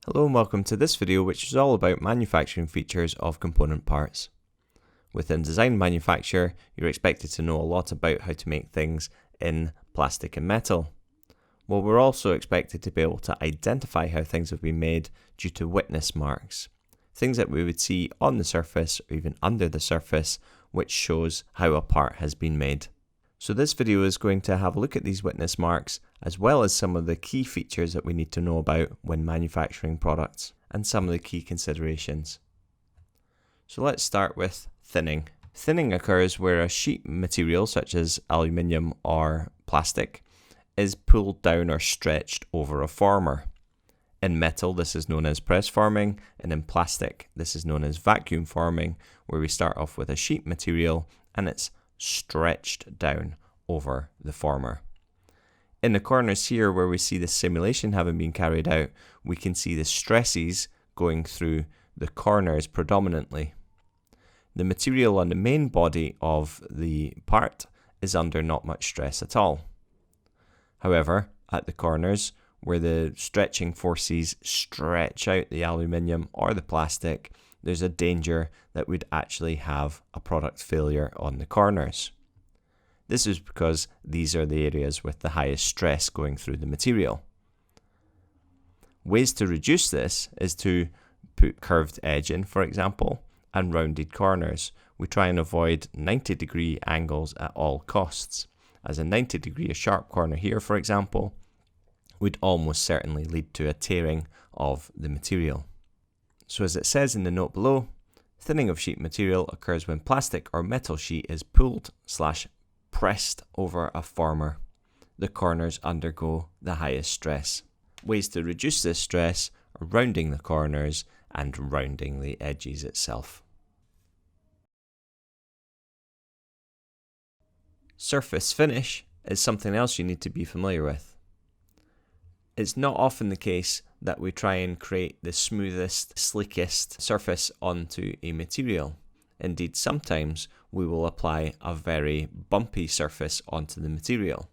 Hello and welcome to this video, which is all about manufacturing features of component parts. Within design and manufacture, you're expected to know a lot about how to make things in plastic and metal. Well, we're also expected to be able to identify how things have been made due to witness marks, things that we would see on the surface or even under the surface, which shows how a part has been made. So this video is going to have a look at these witness marks, as well as some of the key features that we need to know about when manufacturing products, and some of the key considerations. So let's start with thinning. Thinning occurs where a sheet material, such as aluminium or plastic, is pulled down or stretched over a former. In metal, this is known as press forming, and in plastic, this is known as vacuum forming, where we start off with a sheet material and it's stretched down over the former. In the corners here where we see the simulation having been carried out, we can see the stresses going through the corners predominantly. The material on the main body of the part is under not much stress at all. However, at the corners where the stretching forces stretch out the aluminium or the plastic, there's a danger that we'd actually have a product failure on the corners. This is because these are the areas with the highest stress going through the material. Ways to reduce this is to put curved edge in, for example, and rounded corners. We try and avoid 90-degree angles at all costs, as a 90-degree sharp corner here, for example, would almost certainly lead to a tearing of the material. So as it says in the note below, thinning of sheet material occurs when plastic or metal sheet is pulled/pressed over a former. The corners undergo the highest stress. Ways to reduce this stress are rounding the corners and rounding the edges itself. Surface finish is something else you need to be familiar with. It's not often the case that we try and create the smoothest, sleekest surface onto a material. Indeed, sometimes we will apply a very bumpy surface onto the material.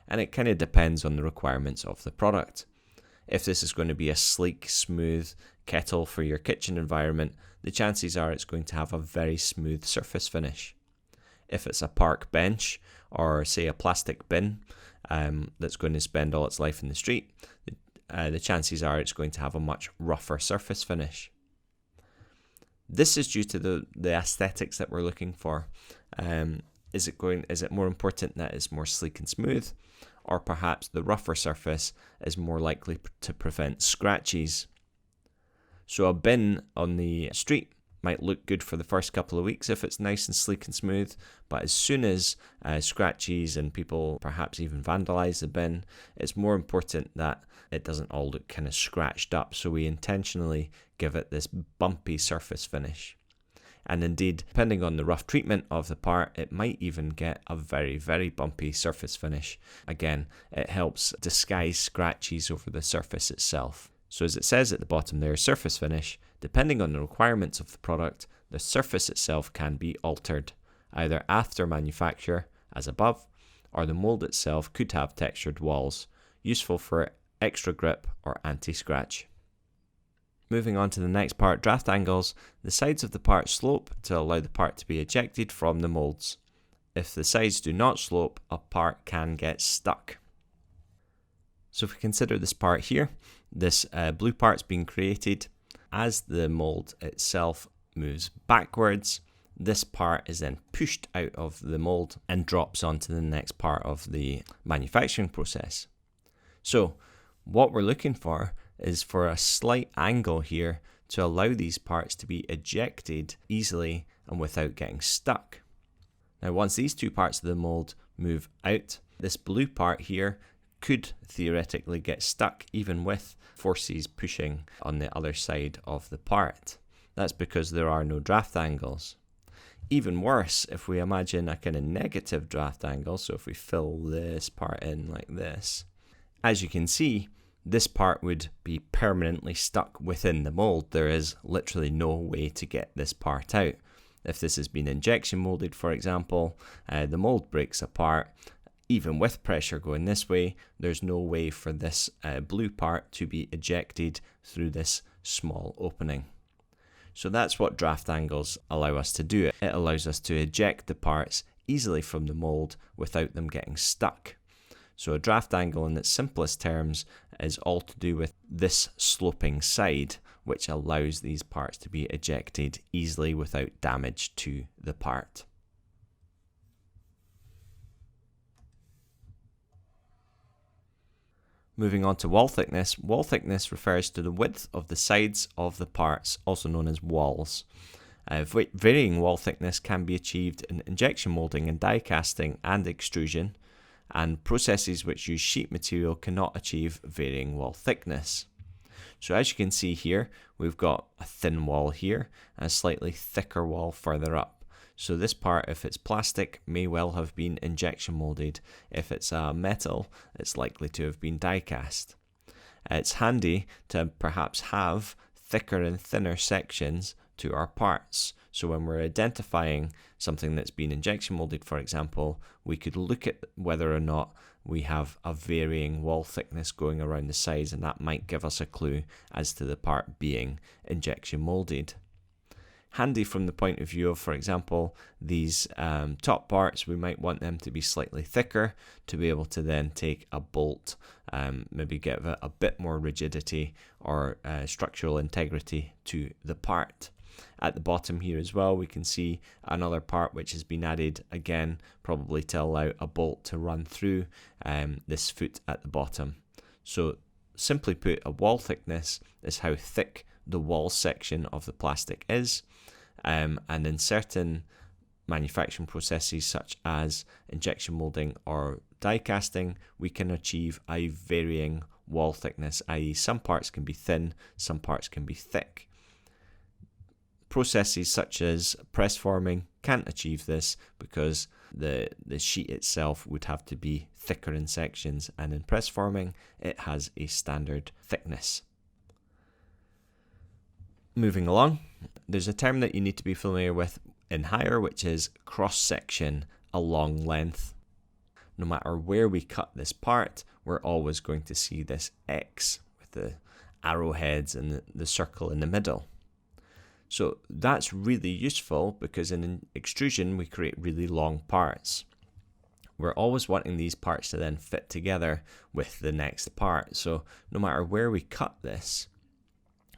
And it kind of depends on the requirements of the product. If this is going to be a sleek, smooth kettle for your kitchen environment, the chances are it's going to have a very smooth surface finish. If it's a park bench or say a plastic bin that's going to spend all its life in the street, the chances are it's going to have a much rougher surface finish. This is due to the aesthetics that we're looking for. Is it more important that it's more sleek and smooth, or perhaps the rougher surface is more likely to prevent scratches? So a bin on the street might look good for the first couple of weeks if it's nice and sleek and smooth, but as soon as scratches and people perhaps even vandalize the bin, it's more important that it doesn't all look kind of scratched up, so we intentionally give it this bumpy surface finish. And indeed, depending on the rough treatment of the part, it might even get a very, very bumpy surface finish. Again, it helps disguise scratches over the surface itself. So as it says at the bottom there, surface finish, depending on the requirements of the product, the surface itself can be altered, either after manufacture, as above, or the mold itself could have textured walls, useful for extra grip or anti-scratch. Moving on to the next part, draft angles. The sides of the part slope to allow the part to be ejected from the molds. If the sides do not slope, a part can get stuck. So if we consider this part here, this blue part's being created. As the mold itself moves backwards, this part is then pushed out of the mold and drops onto the next part of the manufacturing process. So what we're looking for is for a slight angle here to allow these parts to be ejected easily and without getting stuck. Now once these two parts of the mold move out, this blue part here could theoretically get stuck even with forces pushing on the other side of the part. That's because there are no draft angles. Even worse, if we imagine a kind of negative draft angle, so if we fill this part in like this, as you can see, this part would be permanently stuck within the mold. There is literally no way to get this part out. If this has been injection molded, for example, the mold breaks apart. even with pressure going this way, there's no way for this blue part to be ejected through this small opening. So that's what draft angles allow us to do. It allows us to eject the parts easily from the mold without them getting stuck. So a draft angle in its simplest terms is all to do with this sloping side, which allows these parts to be ejected easily without damage to the part. Moving on to wall thickness refers to the width of the sides of the parts, also known as walls. Varying wall thickness can be achieved in injection molding and die casting and extrusion, and processes which use sheet material cannot achieve varying wall thickness. So as you can see here, we've got a thin wall here and a slightly thicker wall further up. So this part, if it's plastic, may well have been injection molded. If it's metal, it's likely to have been die cast. It's handy to perhaps have thicker and thinner sections to our parts. So when we're identifying something that's been injection molded, for example, we could look at whether or not we have a varying wall thickness going around the sides, and that might give us a clue as to the part being injection molded. Handy from the point of view of, for example, these top parts, we might want them to be slightly thicker to be able to then take a bolt, maybe give it a bit more rigidity or structural integrity to the part. At the bottom here as well, we can see another part which has been added, again, probably to allow a bolt to run through this foot at the bottom. So simply put, a wall thickness is how thick the wall section of the plastic is, and in certain manufacturing processes such as injection molding or die casting, we can achieve a varying wall thickness, i.e. some parts can be thin, some parts can be thick. Processes such as press forming can't achieve this because the sheet itself would have to be thicker in sections, and in press forming it has a standard thickness. Moving along, there's a term that you need to be familiar with in hire, which is cross-section along length. No matter where we cut this part, we're always going to see this X with the arrowheads and the circle in the middle. So that's really useful because in extrusion we create really long parts. We're always wanting these parts to then fit together with the next part. So no matter where we cut this,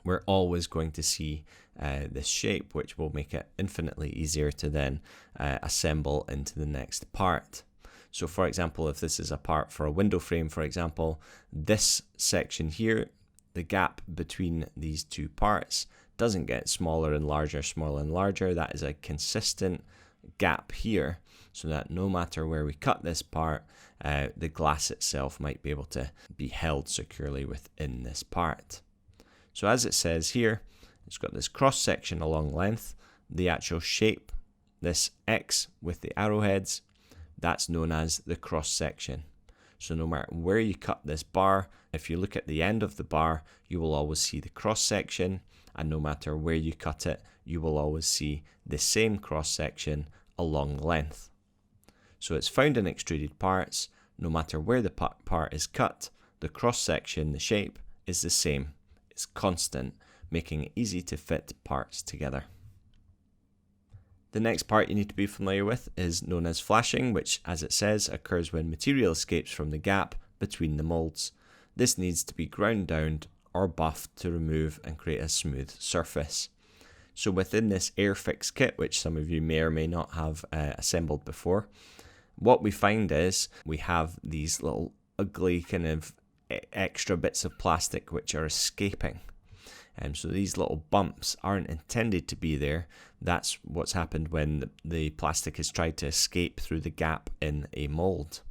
we're always going to see this shape, which will make it infinitely easier to then assemble into the next part. So for example, if this is a part for a window frame, for example, this section here, the gap between these two parts doesn't get smaller and larger, smaller and larger. That is a consistent gap here, so that no matter where we cut this part, the glass itself might be able to be held securely within this part. So as it says here, it's got this cross section along length. The actual shape, this X with the arrowheads, that's known as the cross section. So no matter where you cut this bar, if you look at the end of the bar, you will always see the cross section, and no matter where you cut it, you will always see the same cross section along length. So it's found in extruded parts. No matter where the part is cut, the cross section, the shape, is the same. It's constant, making it easy to fit parts together. The next part you need to be familiar with is known as flashing, which, as it says, occurs when material escapes from the gap between the molds. This needs to be ground down or buffed to remove and create a smooth surface. So within this Airfix kit, which some of you may or may not have assembled before, what we find is we have these little ugly kind of extra bits of plastic which are escaping. So these little bumps aren't intended to be there. That's what's happened when the plastic has tried to escape through the gap in a mold.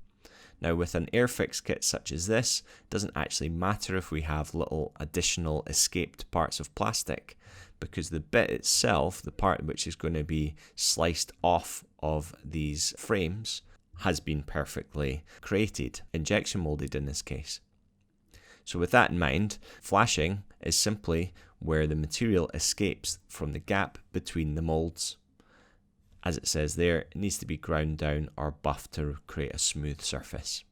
Now with an Airfix kit such as this, it doesn't actually matter if we have little additional escaped parts of plastic, because the bit itself, the part which is going to be sliced off of these frames, has been perfectly created, injection molded in this case. So with that in mind, flashing is simply where the material escapes from the gap between the molds. As it says there, it needs to be ground down or buffed to create a smooth surface.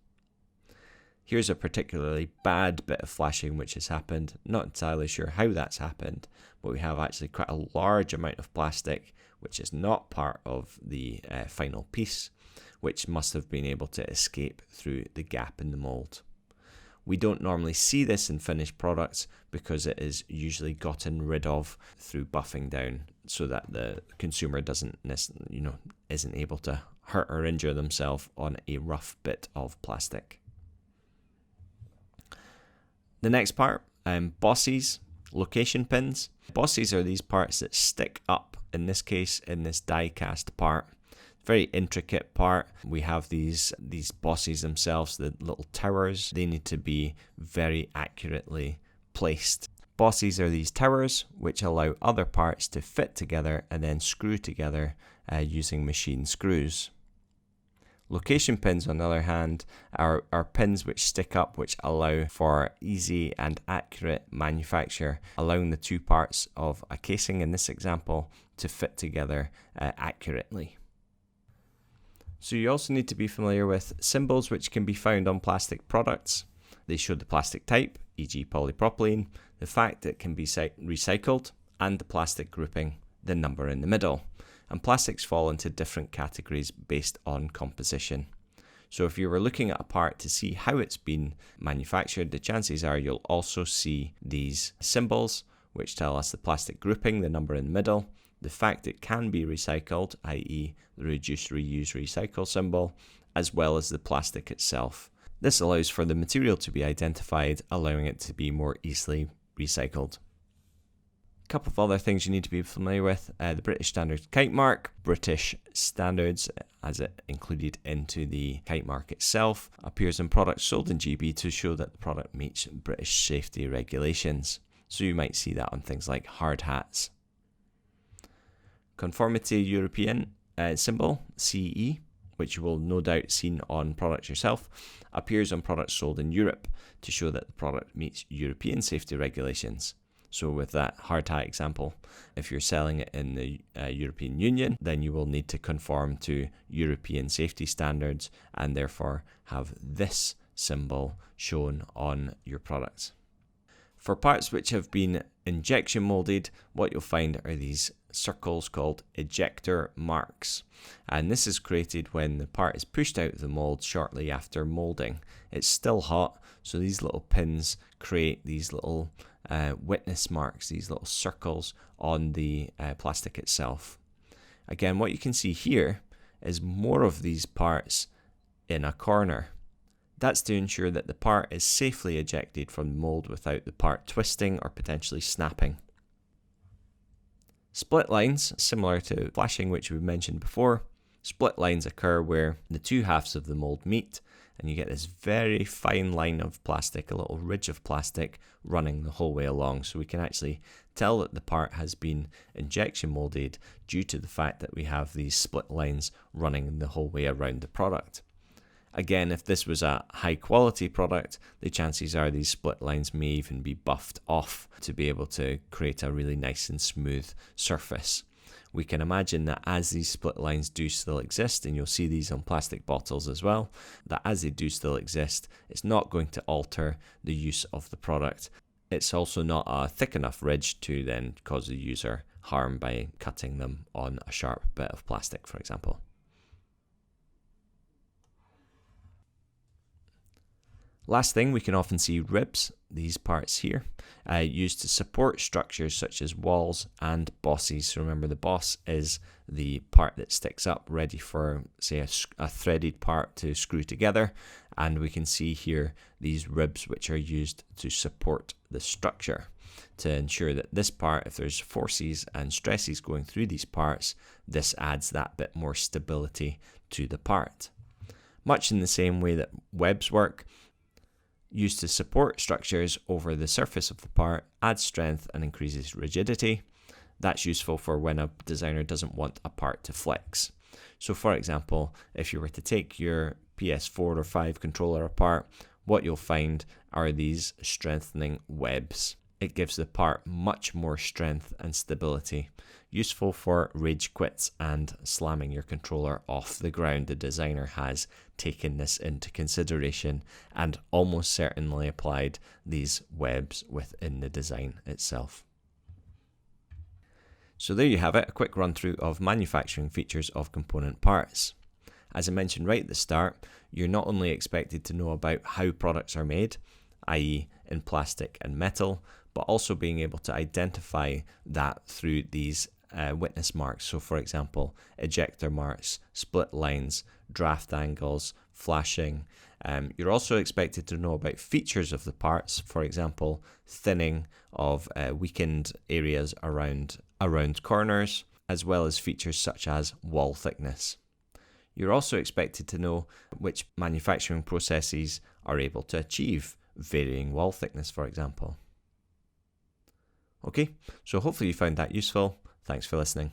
Here's a particularly bad bit of flashing which has happened. Not entirely sure how that's happened, but we have actually quite a large amount of plastic which is not part of the final piece, which must have been able to escape through the gap in the mold. We don't normally see this in finished products because it is usually gotten rid of through buffing down so that the consumer isn't able to hurt or injure themselves on a rough bit of plastic. The next part, bosses, location pins. Bosses are these parts that stick up, in this case in this die cast part. Very intricate part. We have these bosses themselves, the little towers. They need to be very accurately placed. Bosses are these towers which allow other parts to fit together and then screw together using machine screws. Location pins, on the other hand, are pins which stick up, which allow for easy and accurate manufacture, allowing the two parts of a casing in this example to fit together accurately. So you also need to be familiar with symbols which can be found on plastic products. They show the plastic type, e.g. polypropylene, the fact it can be recycled, and the plastic grouping, the number in the middle. And plastics fall into different categories based on composition. So if you were looking at a part to see how it's been manufactured, the chances are you'll also see these symbols which tell us the plastic grouping, the number in the middle, the fact it can be recycled, i.e. the reduce, reuse, recycle symbol, as well as the plastic itself. This allows for the material to be identified, allowing it to be more easily recycled. A couple of other things you need to be familiar with, the British Standards Kite Mark. British Standards, as it included into the kite mark itself, appears in products sold in GB to show that the product meets British safety regulations. So you might see that on things like hard hats. Conformity European symbol, CE, which you will no doubt seen on products yourself, appears on products sold in Europe to show that the product meets European safety regulations. So with that hard hat example, if you're selling it in the European Union, then you will need to conform to European safety standards and therefore have this symbol shown on your products. For parts which have been injection molded, what you'll find are these circles called ejector marks. And this is created when the part is pushed out of the mold shortly after molding. It's still hot, so these little pins create these little witness marks, these little circles on the plastic itself. Again, what you can see here is more of these parts in a corner. That's to ensure that the part is safely ejected from the mold without the part twisting or potentially snapping. Split lines, similar to flashing which we mentioned before. Split lines occur where the two halves of the mold meet and you get this very fine line of plastic, a little ridge of plastic running the whole way along. So we can actually tell that the part has been injection molded due to the fact that we have these split lines running the whole way around the product. Again, if this was a high quality product, the chances are these split lines may even be buffed off to be able to create a really nice and smooth surface. We can imagine that as these split lines do still exist, and you'll see these on plastic bottles as well, that as they do still exist, it's not going to alter the use of the product. It's also not a thick enough ridge to then cause the user harm by cutting them on a sharp bit of plastic, for example. Last thing, we can often see ribs, these parts here, used to support structures such as walls and bosses. So remember, the boss is the part that sticks up, ready for, say, a threaded part to screw together. And we can see here these ribs which are used to support the structure to ensure that this part, if there's forces and stresses going through these parts, this adds that bit more stability to the part. Much in the same way that webs work, used to support structures over the surface of the part, adds strength and increases rigidity. That's useful for when a designer doesn't want a part to flex. So for example, if you were to take your PS4 or 5 controller apart, what you'll find are these strengthening webs. It gives the part much more strength and stability, useful for rage quits and slamming your controller off the ground. The designer has taken this into consideration and almost certainly applied these webs within the design itself. So there you have it, a quick run through of manufacturing features of component parts. As I mentioned right at the start, you're not only expected to know about how products are made, i.e. in plastic and metal, but also being able to identify that through these witness marks. So for example, ejector marks, split lines, draft angles, flashing. You're also expected to know about features of the parts, for example, thinning of weakened areas around corners, as well as features such as wall thickness. You're also expected to know which manufacturing processes are able to achieve varying wall thickness, for example. Okay, so hopefully you found that useful. Thanks for listening.